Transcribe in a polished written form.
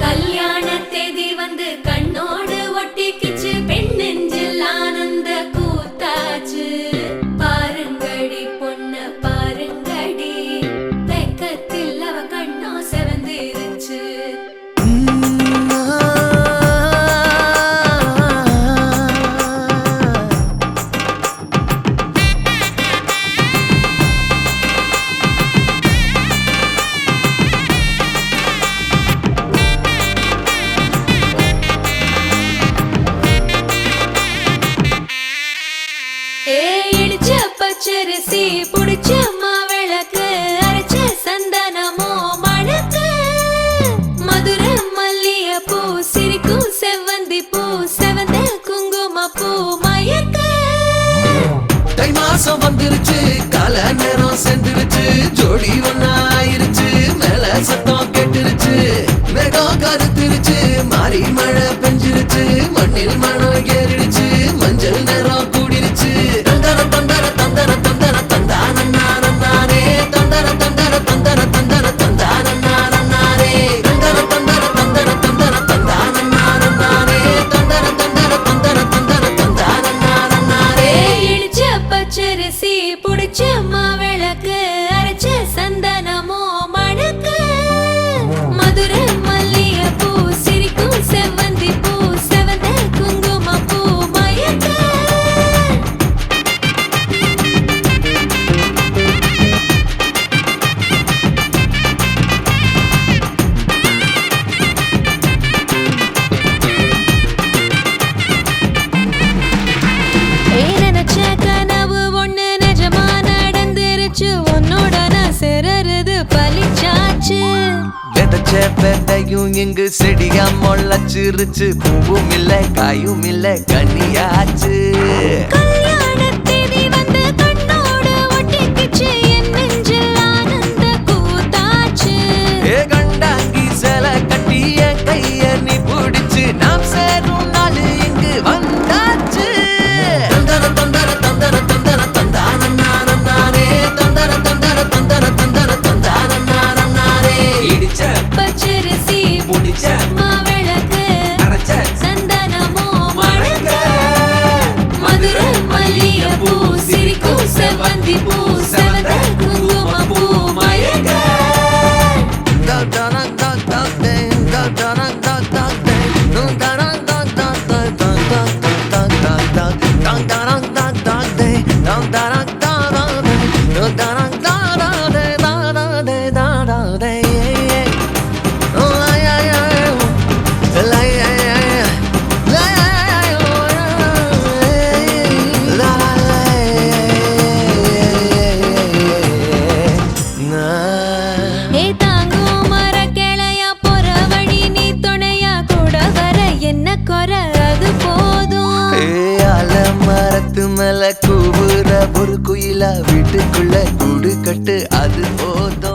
கல்யாண தேதி வந்து கண்ணோடு ஒட்டிக்கிச்சு, பெண் நெஞ்சில் ஆனந்த கூத்தாச்சு. பாருங்கடி பொண்ண பாருங்கடி, வெக்கத்தில் அவ கண்ணோ செவந்திருச்சு. இடிச்ச பச்சரிசி புடிச்ச மாவிளக்கு, அரைச்ச சந்தனமோ மணக்கு. மதுர மல்லிய பூ சிரிக்கும் செவ்வந்தி பூ, செவந்த குங்கும பூ மயக்க. தை மாசம் வந்துருச்சு, கால நேரம் சென்றுருச்சு, ஜோடி ஒன்னாயிருச்சு, மேல சத்தம் கேட்டுருச்சு. மேகம் கருத்துருச்சு, மாறி மழை பெஞ்சிருச்சு, மண்ணில் மனம் ஏறிடுச்சு, மஞ்சள் நேரம் கூடிருச்சு. தந்தர தந்தர தந்தர தந்தர தந்தானே, தந்தர தந்தர தந்தர தந்தர தந்தானே, தந்தர தந்தர தந்தர தந்தர தந்தானே, தந்தர தந்தர தந்தர தந்தர தந்தானே. இடிச்ச பச்சரிசி புடிச்ச மாவிளக்கு, அரைச்ச சந்தனமோ மணக்கு. மதுர மல்லிய பூ சிரிக்கும் செவ்வந்தி பூ, செவந்த குங்கும பூ மயக்க. நினைச்ச கனவு ஒண்ணு நிஜமா நடந்துருச்சு, உன்னோட நான் சேரறது பலிச்சாச்சு. விதைச்ச விதையும் இங்கு செடியா முளைச்சிருச்சு, பூவும் இல்ல காயும் இல்ல கனியாச்சு. கல்யாண தேதி வந்து கண்ணோடு ஒட்டிக்கிச்சு, என் நெஞ்சில் ஆனந்த கூத்தாச்சு. ஏ கண்டாங்கி சில கட்டி என் கைய நீ பிடிச்சு, நாம் சேரும் நாள் இங்கு வந்தாச்சு. தந்தர தந்தர தந்தர தந்தர தந்தானே, தந்தர தந்தர தந்தர தந்தர தந்தானே. இடிச்ச பச்சரிசி புடிச்ச மாவிளக்கு, அரைச்ச சந்தனமோ மணக்க. மதுர மல்லிய பூ சிரிக்கும் செவ்வந்தி பூ, செவந்த குங்கும பூ மயக்க. ஏ தாங்கும் மர கிளையா போற வழி, நீ துணையா கூட வர என்ன குறை அது போதும். மரத்து மேல கூவுற ஒரு குயிலா, வீட்டுக்குள்ள கூடு கட்டு அது போதும்.